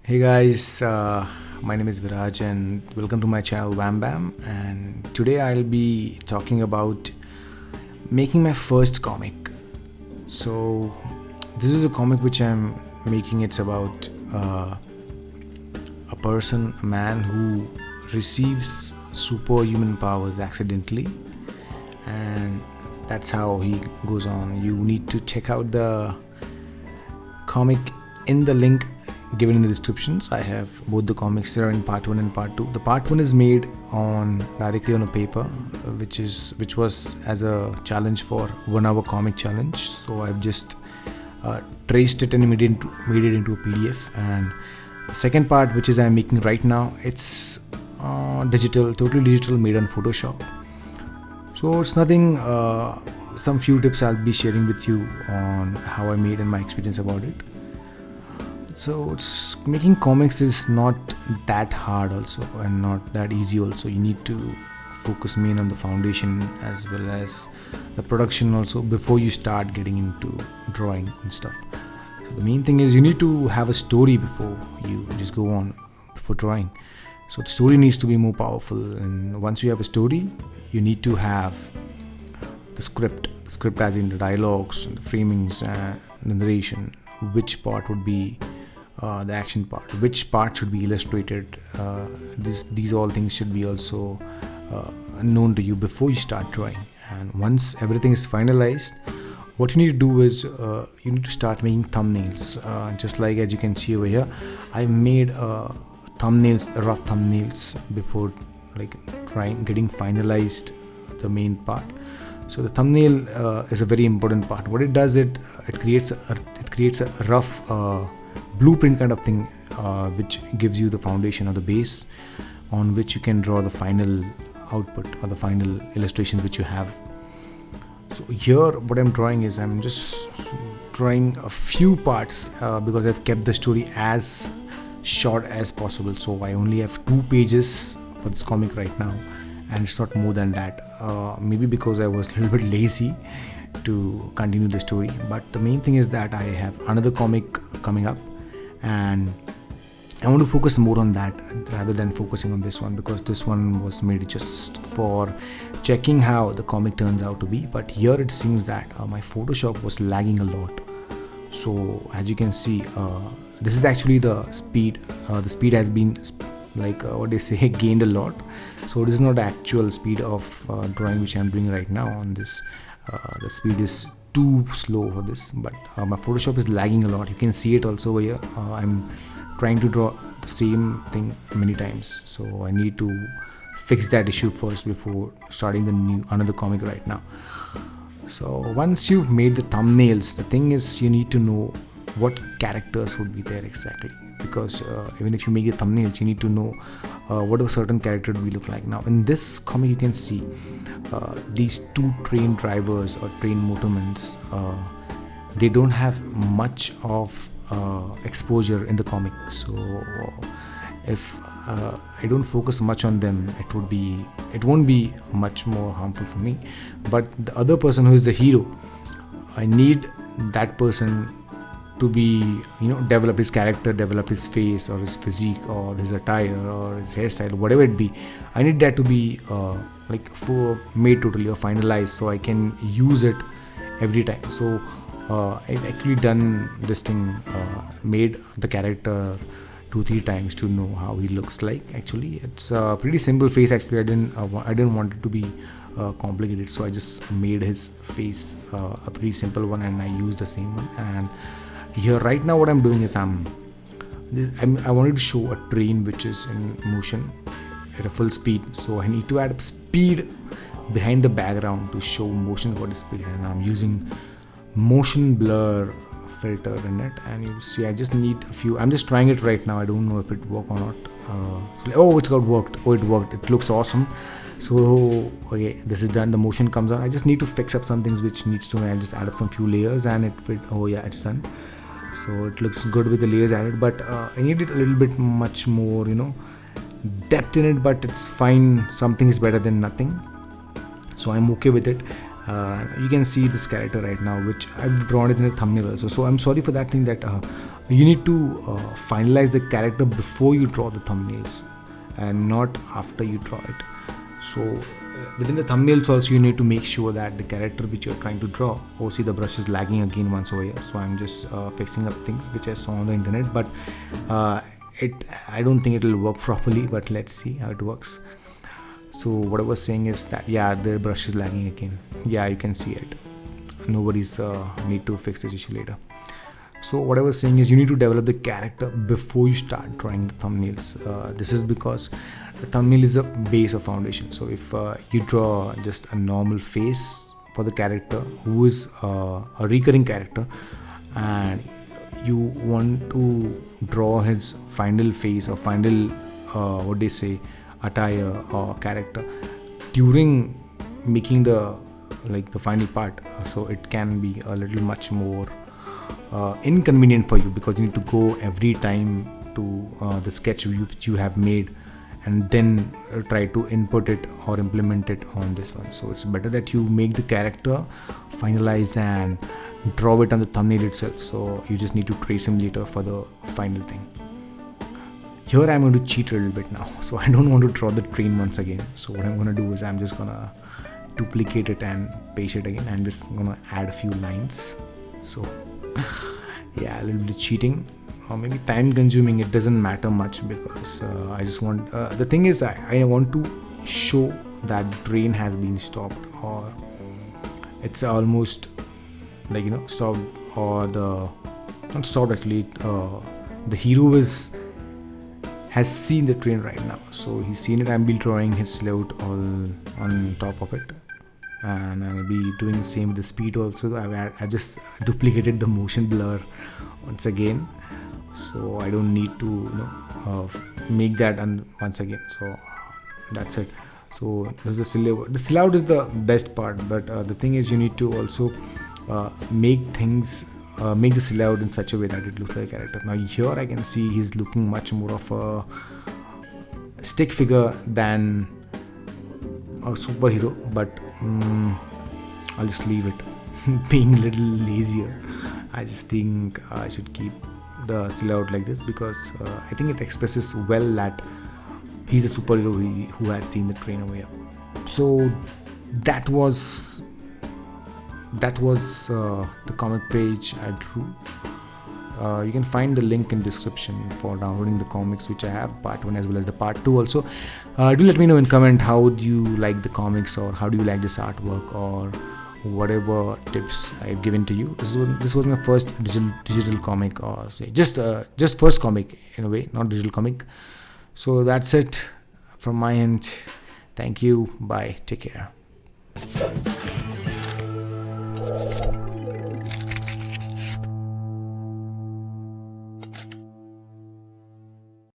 Hey guys, my name is Viraj and welcome to my channel Wham Bam. And today I'll be talking about making my first comic. So this is a comic which I'm making. It's about a person, a man who receives superhuman powers accidentally, and that's how he goes on. You need to check out the comic in the link given in the descriptions. I have both the comics there in part 1 and part 2. The part 1 is made on directly on a paper, which was as a challenge for 1 hour comic challenge. So I've just traced it and made it into a PDF. And the second part, which is I'm making right now, it's digital, totally digital, made on Photoshop. So it's nothing. Some few tips I'll be sharing with you on how I made and my experience about it. So it's making comics is not that hard also, and not that easy also. You need to focus main on the foundation as well as the production also before you start getting into drawing and stuff. So the main thing is you need to have a story before you just go on before drawing. So the story needs to be more powerful, and once you have a story, you need to have the script as in the dialogues and the framings and the narration. Which part would be the action part, which part should be illustrated. These all things should be also known to you before you start drawing. And once everything is finalized, what you need to do is you need to start making thumbnails. Just like as you can see over here, I made thumbnails, rough thumbnails before getting finalized the main part. So the thumbnail is a very important part. What it does, it creates a rough blueprint kind of thing, which gives you the foundation or the base on which you can draw the final output or the final illustrations which you have. So here what I'm drawing is I'm just drawing a few parts because I've kept the story as short as possible. So I only have 2 pages for this comic right now, and it's not more than that. Maybe because I was a little bit lazy to continue the story, but the main thing is that I have another comic coming up, and I want to focus more on that rather than focusing on this one, because this one was made just for checking how the comic turns out to be. But here it seems that my Photoshop was lagging a lot. So as you can see, this is actually the speed. The speed has been what they say, gained a lot. So this is not the actual speed of drawing which I'm doing right now on this. The speed is too slow for this, but my Photoshop is lagging a lot. You can see it also over here. I'm trying to draw the same thing many times, so I need to fix that issue first before starting the another comic right now. So once you've made the thumbnails, the thing is you need to know what characters would be there exactly, because even if you make the thumbnails, you need to know what a certain character would look like. Now in this comic you can see these 2 train drivers or train motormen. They don't have much of exposure in the comic, so if I don't focus much on them, it won't be much more harmful for me. But the other person who is the hero, I need that person to be, develop his character, develop his face or his physique or his attire or his hairstyle, whatever it be. I need that to be made totally or finalized, so I can use it every time. So I've actually done this thing, made the character 2-3 times to know how he looks like. Actually it's a pretty simple face. Actually I didn't want it to be complicated, so I just made his face a pretty simple one, and I used the same one. And here right now what I'm doing is I wanted to show a train which is in motion at a full speed, so I need to add speed behind the background to show motion about the speed, and I'm using motion blur filter in it. And you see I just need a few. I'm just trying it right now. I don't know if it worked or not. It worked. It looks awesome. So okay, this is done. The motion comes on. I just need to fix up some things which needs to. I just add up some few layers, and it's done. So it looks good with the layers added, but I needed a little bit much more depth in it, but it's fine. Something is better than nothing, so I'm okay with it. You can see this character right now, which I've drawn it in a thumbnail also. So I'm sorry for that thing, that you need to finalize the character before you draw the thumbnails and not after you draw it. So within the thumbnails also, you need to make sure that the character which you're trying to draw, oh, see, the brush is lagging again once over here. So I'm just fixing up things which I saw on the internet, but I don't think it will work properly, but let's see how it works. So what I was saying is that, yeah, the brush is lagging again. Yeah, you can see it. Nobody's need to fix this issue later. So what I was saying is, you need to develop the character before you start drawing the thumbnails. This is because the thumbnail is a base or foundation. So if you draw just a normal face for the character who is a recurring character, and you want to draw his final face or final attire or character during making the final part, so it can be a little much more inconvenient for you, because you need to go every time to the sketch which you have made and then try to input it or implement it on this one. So it's better that you make the character, finalize and draw it on the thumbnail itself, so you just need to trace him later for the final thing. Here I'm going to cheat a little bit now, so I don't want to draw the train once again. So what I'm going to do is, I'm just going to duplicate it and paste it again. I'm just going to add a few lines. So yeah, a little bit of cheating, or maybe time consuming. It doesn't matter much, because I just want the thing is, I want to show that the train has been stopped, or it's almost stopped, or not stopped actually. The hero has seen the train right now, so he's seen it. I'll be drawing his silhouette all on top of it, and I'll be doing the same with the speed also. I just duplicated the motion blur once again, so I don't need to make that once again. So that's it. So this is the silhouette. The silhouette is the best part, but the thing is, you need to also make the silhouette in such a way that it looks like a character. Now here I can see he's looking much more of a stick figure than a superhero, but I'll just leave it. Being a little lazier, I just think I should keep the silhouette like this, because I think it expresses well that he's a superhero who has seen the train over here. So that was the comic page I drew. You can find the link in description for downloading the comics, which I have, part 1 as well as the part 2 also. Do let me know in comment how do you like the comics, or how do you like this artwork, or whatever tips I've given to you. This was my first digital comic, or just first comic in a way, not digital comic. So that's it from my end. Thank you. Bye. Take care.